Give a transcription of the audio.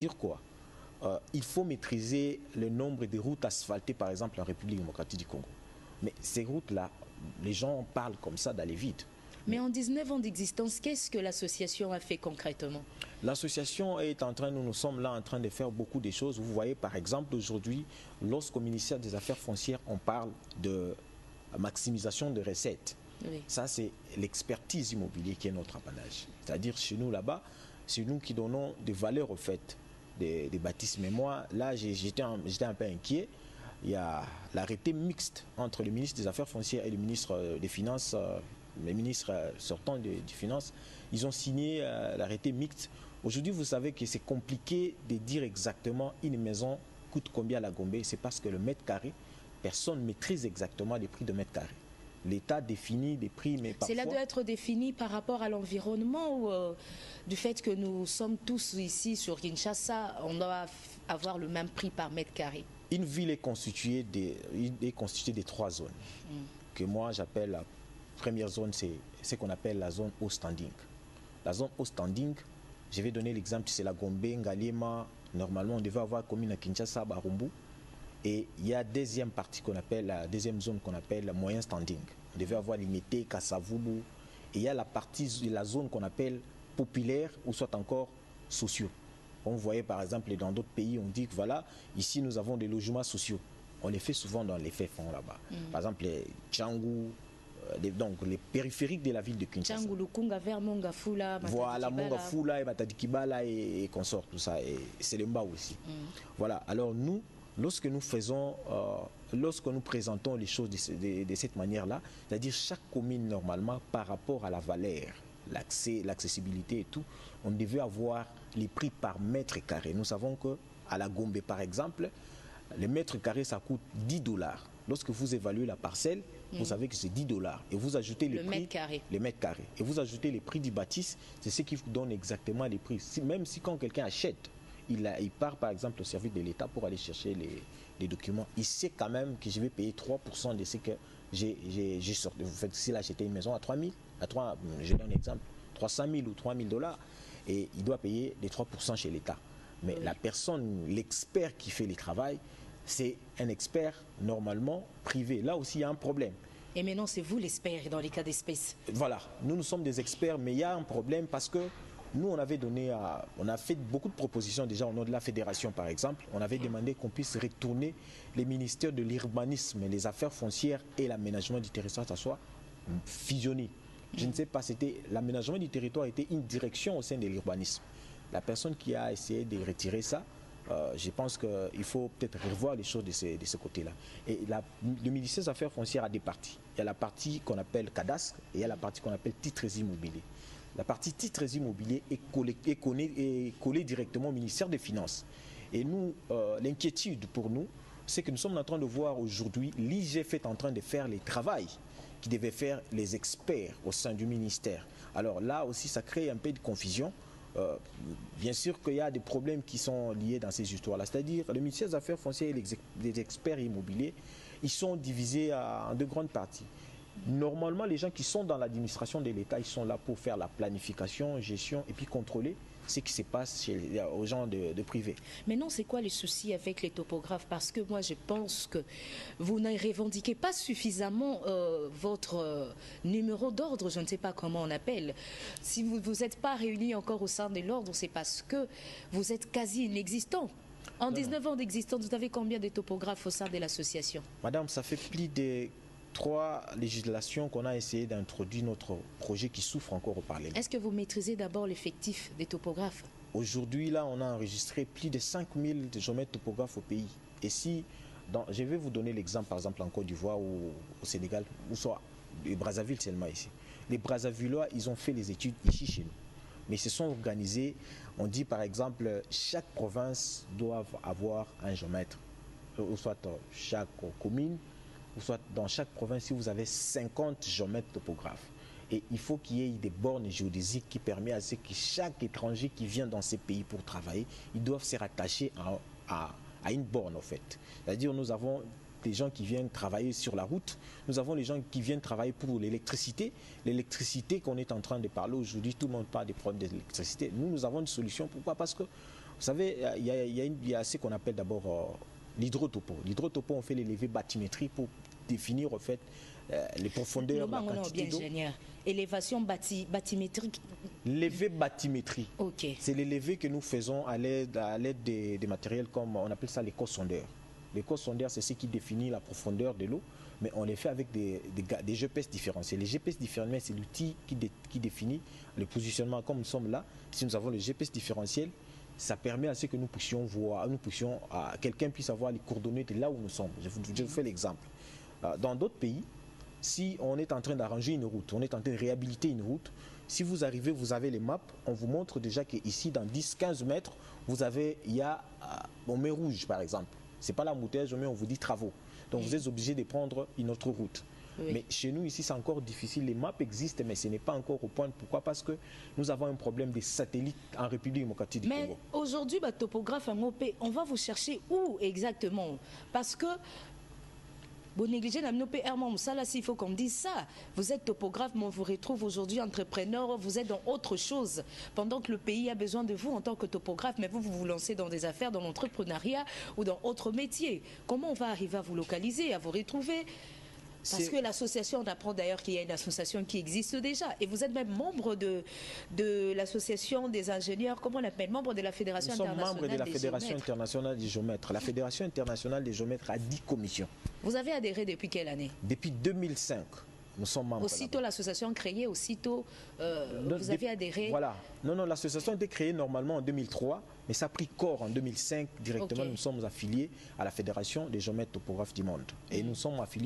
Dire quoi? Il faut maîtriser le nombre de routes asphaltées, par exemple, en République démocratique du Congo. Mais ces routes-là, les gens parlent comme ça d'aller vite. Mais en 19 ans d'existence, qu'est-ce que l'association a fait concrètement? L'association est en train, nous sommes là en train de faire beaucoup de choses. Vous voyez, par exemple, aujourd'hui, lorsqu'au ministère des Affaires foncières, on parle de maximisation de recettes. Oui. Ça, c'est l'expertise immobilière qui est notre apanage. C'est-à-dire, chez nous, là-bas, c'est nous qui donnons des valeurs au fait des bâtisses. Mais moi, là, j'étais un peu inquiet. Il y a l'arrêté mixte entre le ministre des Affaires foncières et le ministre des Finances, le ministre sortant des Finances. Ils ont signé l'arrêté mixte. Aujourd'hui, vous savez que c'est compliqué de dire exactement une maison coûte combien à la Gombe. C'est parce que le mètre carré, personne ne maîtrise exactement les prix de mètre carré. L'État définit des prix, mais parfois... Cela doit être défini par rapport à l'environnement ou du fait que nous sommes tous ici sur Kinshasa, on doit avoir le même prix par mètre carré. Une ville est constituée de 3 zones, que moi j'appelle la première zone, c'est ce qu'on appelle la zone haut standing. La zone haut standing, je vais donner l'exemple, c'est la Gombe, Ngaliema. Normalement, on devait avoir commune à Kinshasa, Barumbu. Et il y a deuxième partie qu'on appelle, la deuxième zone qu'on appelle la moyen standing. On devait avoir Limité, Kassavubu. Et il y a la partie, la zone qu'on appelle populaire ou soit encore sociaux. On voyait par exemple dans d'autres pays, on dit que voilà, ici nous avons des logements sociaux. On les fait souvent dans les faits fonds là-bas. Par exemple, les Tchangou, donc les périphériques de la ville de Kinshasa. Tchangou, Lukunga, vers Mongafula, voilà, Mongafula et Matadikibala et consorts, tout ça. Et c'est le Mba aussi. Voilà, alors nous, lorsque nous faisons, lorsque nous présentons les choses de cette manière-là, c'est-à-dire chaque commune normalement par rapport à la valeur, l'accès, l'accessibilité et tout, on devait avoir les prix par mètre carré. Nous savons qu'à la Gombe par exemple, le mètre carré ça coûte 10 $. Lorsque vous évaluez la parcelle, vous savez que c'est 10 $. Et vous ajoutez le prix, le mètre carré. Et vous ajoutez les prix du bâtisse, c'est ce qui vous donne exactement les prix. Même si quand quelqu'un achète, il part par exemple au service de l'État pour aller chercher les documents. Il sait quand même que je vais payer 3% de ce que j'ai sorti. Vous faites s'il a acheté une maison à 3 000, je donne un exemple, 300 000 ou 3 000 $, et il doit payer les 3% chez l'État. Mais la personne, l'expert qui fait le travail, c'est un expert normalement privé. Là aussi, il y a un problème. Et maintenant, c'est vous l'expert dans les cas d'espèce. Voilà, nous sommes des experts, mais il y a un problème parce que nous, on a fait beaucoup de propositions déjà au nom de la fédération, par exemple. On avait demandé qu'on puisse retourner les ministères de l'urbanisme, les affaires foncières et l'aménagement du territoire, ça soit fusionné. Je ne sais pas, l'aménagement du territoire était une direction au sein de l'urbanisme. La personne qui a essayé de retirer ça, je pense qu'il faut peut-être revoir les choses de ce côté-là. Et le ministère des Affaires foncières a deux parties. Il y a la partie qu'on appelle cadastre et il y a la partie qu'on appelle titres immobiliers. La partie titres immobiliers est collée directement au ministère des Finances. Et nous, l'inquiétude pour nous, c'est que nous sommes en train de voir aujourd'hui l'IGF est en train de faire les travaux qui devaient faire les experts au sein du ministère. Alors là aussi, ça crée un peu de confusion. Bien sûr qu'il y a des problèmes qui sont liés dans ces histoires-là. C'est-à-dire, le ministère des Affaires foncières et les experts immobiliers, ils sont divisés en deux grandes parties. Normalement, les gens qui sont dans l'administration de l'État, ils sont là pour faire la planification, gestion et puis contrôler ce qui se passe aux gens de privé. Mais non, c'est quoi le souci avec les topographes? Parce que moi, je pense que vous ne revendiquez pas suffisamment votre numéro d'ordre, je ne sais pas comment on appelle. Si vous n'êtes pas réunis encore au sein de l'ordre, c'est parce que vous êtes quasi inexistant. En 19 ans d'existence, vous avez combien de topographes au sein de l'association? Madame, ça fait plus de 3 législations qu'on a essayé d'introduire notre projet qui souffre encore au Parlement. Est-ce que vous maîtrisez d'abord l'effectif des topographes? Aujourd'hui, là, on a enregistré plus de 5000 géomètres topographes au pays. Et si, je vais vous donner l'exemple, par exemple, en Côte d'Ivoire ou au Sénégal, ou soit au Brazzaville seulement ici. Les Brazzavillois, ils ont fait les études ici chez nous. Mais ils se sont organisés, on dit par exemple, chaque province doit avoir un géomètre, ou soit chaque commune, ou soit dans chaque province, si vous avez 50 géomètres topographes. Et il faut qu'il y ait des bornes géodésiques qui permettent à ce que chaque étranger qui vient dans ces pays pour travailler, ils doivent se rattacher à une borne en fait. C'est-à-dire nous avons des gens qui viennent travailler sur la route, nous avons les gens qui viennent travailler pour l'électricité. L'électricité qu'on est en train de parler aujourd'hui, tout le monde parle des problèmes d'électricité. Nous avons une solution. Pourquoi? Parce que Vous savez, il y a ce qu'on appelle d'abord l'hydrotopo. L'hydrotopo, on fait les levées bathymétriques pour définir en fait les profondeurs, la quantité d'eau. Élévation bathymétrique. Levée bathymétrie. Ok. C'est les levées que nous faisons à l'aide des matériels comme on appelle ça l'éco-sondeur. L'éco-sondeur, c'est ce qui définit la profondeur de l'eau, mais on les fait avec des GPS différentiels. Les GPS différentiels, c'est l'outil qui définit le positionnement. Comme nous sommes là, si nous avons le GPS différentiel, ça permet à ce que nous puissions voir, quelqu'un puisse avoir les coordonnées de là où nous sommes. Je vous fais l'exemple. Dans d'autres pays, si on est en train d'arranger une route, on est en train de réhabiliter une route, si vous arrivez, vous avez les maps, on vous montre déjà qu'ici, dans 10-15 mètres, il y a on met rouge par exemple. Ce n'est pas l'embouteillage, mais on vous dit travaux. Donc vous êtes obligé de prendre une autre route. Oui. Mais chez nous, ici, c'est encore difficile. Les maps existent, mais ce n'est pas encore au point. Pourquoi? Parce que nous avons un problème des satellites en République démocratique du Congo. Mais aujourd'hui, topographe en OP, on va vous chercher où exactement? Parce que vous négligez la MNOP Herman Moussala, s'il faut qu'on me dise ça. Vous êtes topographe, mais on vous retrouve aujourd'hui entrepreneur, vous êtes dans autre chose. Pendant que le pays a besoin de vous en tant que topographe, mais vous vous lancez dans des affaires, dans l'entrepreneuriat ou dans autre métier. Comment on va arriver à vous localiser, à vous retrouver? Parce que l'association, on apprend d'ailleurs qu'il y a une association qui existe déjà. Et vous êtes même membre de l'association des ingénieurs, comment on appelle? Membre de la Fédération internationale des géomètres. Nous sommes membres de la Fédération internationale des géomètres. La Fédération internationale des géomètres a 10 commissions. Vous avez adhéré depuis quelle année? Depuis 2005. Nous sommes membres. Aussitôt l'association créée, aussitôt vous avez adhéré. Voilà. Non, l'association a été créée normalement en 2003, mais ça a pris corps en 2005. Directement, nous sommes affiliés à la Fédération des géomètres topographes du monde. Et nous sommes affiliés